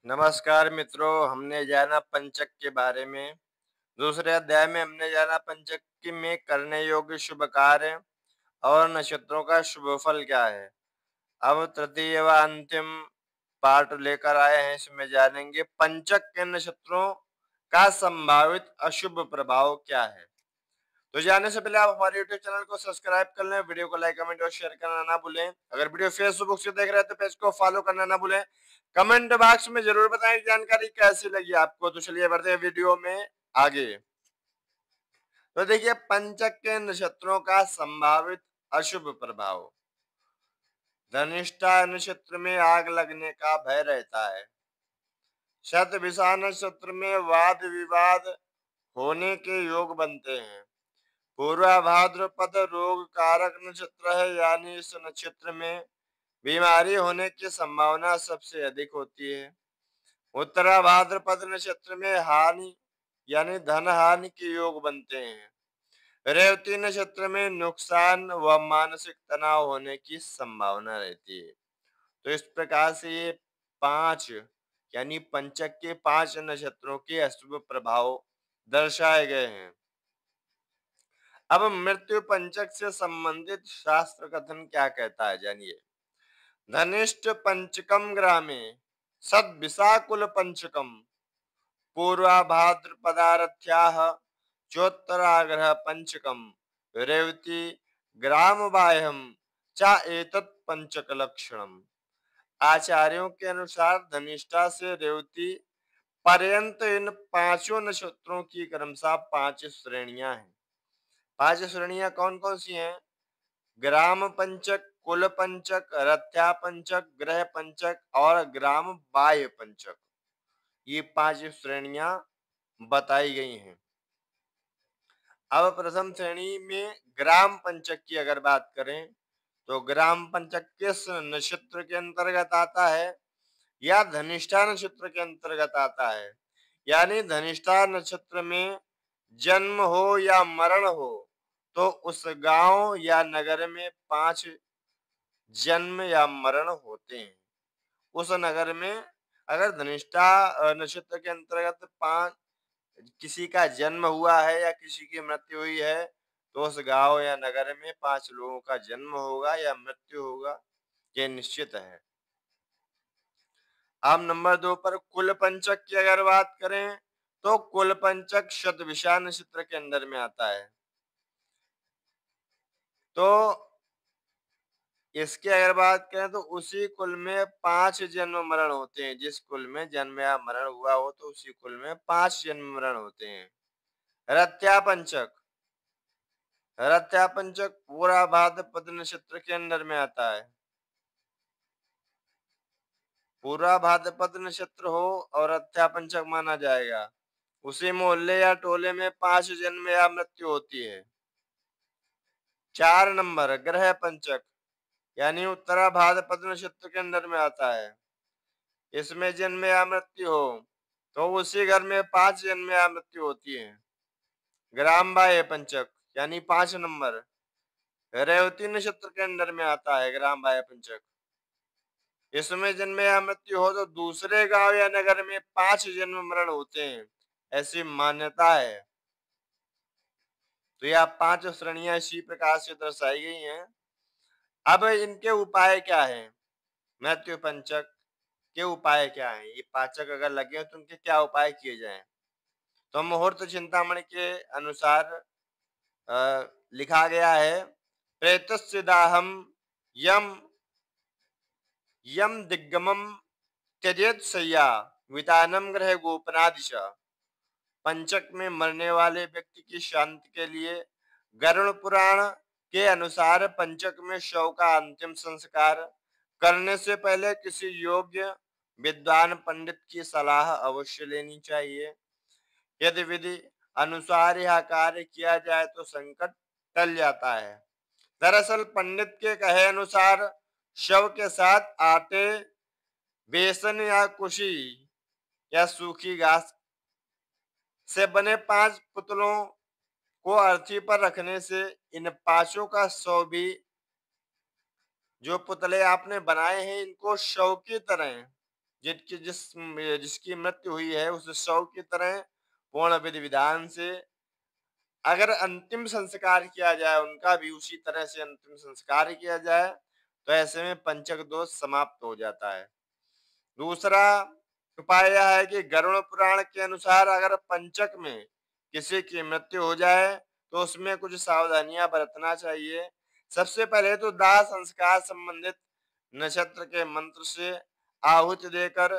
नमस्कार मित्रों, हमने जाना पंचक के बारे में। दूसरे अध्याय में हमने जाना पंचक में करने योग्य शुभ कार्य और नक्षत्रों का शुभ फल क्या है। अब तृतीय व अंतिम पार्ट लेकर आए हैं। इसमें जानेंगे पंचक के नक्षत्रों का संभावित अशुभ प्रभाव क्या है। तो जानने से पहले आप हमारे YouTube चैनल को सब्सक्राइब कर लें, वीडियो को लाइक कमेंट और शेयर करना ना भूलें। अगर वीडियो फेसबुक से देख रहे हैं तो पेज को फॉलो करना ना भूलें। कमेंट बॉक्स में जरूर बताएं जानकारी कैसी लगी आपको। तो चलिए बढ़ते हैं वीडियो में आगे। तो देखिए पंचक के नक्षत्रों का संभावित अशुभ प्रभाव। धनिष्ठा नक्षत्र में आग लगने का भय रहता है। शतभिषा नक्षत्र में वाद विवाद होने के योग बनते हैं। पूर्वा भाद्रपद रोग कारक नक्षत्र है, यानी इस नक्षत्र में बीमारी होने की संभावना सबसे अधिक होती है। उत्तरा भाद्रपद नक्षत्र में हानि यानी धन हानि के योग बनते हैं। रेवती नक्षत्र में नुकसान व मानसिक तनाव होने की संभावना रहती है। तो इस प्रकार से ये पांच यानी पंचक के 5 नक्षत्रों के अशुभ प्रभाव दर्शाए गए हैं। अब मृत्यु पंचक से संबंधित शास्त्र कथन क्या कहता है, जानिए। धनिष्ठ पंचकम ग्रामे सद्विशाकुल पंचकम पूर्वा भाद्रपदारथ्याः चोत्तराग्रह पंचकम रेवती ग्राम बाह्यम चा एतत् पंचक लक्षणम। आचार्यों के अनुसार धनिष्ठा से रेवती पर्यंत इन पांचों नक्षत्रों की क्रमशः 5 श्रेणियां हैं। 5 श्रेणियां कौन कौन सी हैं? ग्राम पंचक, कुल पंचक, रथ्या पंचक, ग्रह पंचक और ग्राम बाह्य पंचक। ये 5 श्रेणियां बताई गई हैं। अब प्रथम श्रेणी में ग्राम पंचक की अगर बात करें तो ग्राम पंचक किस नक्षत्र के अंतर्गत आता है? या धनिष्ठा नक्षत्र के अंतर्गत आता है। यानी धनिष्ठा नक्षत्र में जन्म हो या मरण हो तो उस गांव या नगर में 5 जन्म या मरण होते हैं। उस नगर में अगर धनिष्ठा नक्षत्र के अंतर्गत 5 किसी का जन्म हुआ है या किसी की मृत्यु हुई है तो उस गांव या नगर में 5 लोगों का जन्म होगा या मृत्यु होगा, ये निश्चित है। अब नंबर 2 पर कुल पंचक की अगर बात करें तो कुल पंचक शतभिषा नक्षत्र के अंदर में आता है। तो इसकी अगर बात करें तो उसी कुल में 5 जन्म मरण होते हैं। जिस कुल में जन्म या मरण हुआ हो तो उसी कुल में 5 जन्म मरण होते हैं। रथ्या पंचक, रथ्या पंचक पूरा भाद्रपद नक्षत्र के अंदर में आता है। पूरा भाद्रपद नक्षत्र हो और रथ्या पंचक माना जाएगा। उसी मोहल्ले या टोले में 5 जन्म या मृत्यु होती है। 4 नंबर ग्रह पंचक यानी उत्तरा भाद्रपद नक्षत्र के अंदर में आता है। इसमें जन्म या मृत्यु हो तो उसी घर में 5 जन्म या मृत्यु होती है। ग्राम बाह्य पंचक यानी 5 नंबर रेवती नक्षत्र के अंदर में आता है। ग्राम बाह्य पंचक इसमें जन्म या मृत्यु हो तो दूसरे गांव या नगर में 5 जन्म मरण होते हैं, ऐसी मान्यता है। तो यह 5 श्रेणियां इसी प्रकार से दर्शाई गई हैं। अब इनके उपाय क्या हैं? मृत्यु पंचक के उपाय क्या हैं? ये पाचक अगर लगे हो तो उनके क्या उपाय किए जाएं? तो मुहूर्त चिंतामणि के अनुसार लिखा गया है, प्रेतस्य दाहम यम यम दिग्गमम त्यजेत शय्या वितानम ग्रह गोपनादिश। पंचक में मरने वाले व्यक्ति की शांति के लिए गरुड़ पुराण के अनुसार पंचक में शव का अंतिम संस्कार करने से पहले किसी योग्य विद्वान पंडित की सलाह अवश्य लेनी चाहिए। यदि विधि अनुसार यह कार्य किया जाए तो संकट टल जाता है। दरअसल पंडित के कहे अनुसार शव के साथ आटे, बेसन या कुशी या सूखी घास से बने 5 पुतलों को अर्थी पर रखने से इन पांचों का शव भी, जो पुतले आपने बनाए हैं इनको शव की तरह जिसकी मृत्यु हुई है उस शव की तरह पूर्ण विधि विधान से अगर अंतिम संस्कार किया जाए, उनका भी उसी तरह से अंतिम संस्कार किया जाए, तो ऐसे में पंचक दोष समाप्त हो जाता है। दूसरा उपाय यह है कि गरुड़ पुराण के अनुसार अगर पंचक में किसी की मृत्यु हो जाए तो उसमें कुछ सावधानियां बरतना चाहिए। सबसे पहले तो दाह संस्कार संबंधित नक्षत्र के मंत्र से आहुति देकर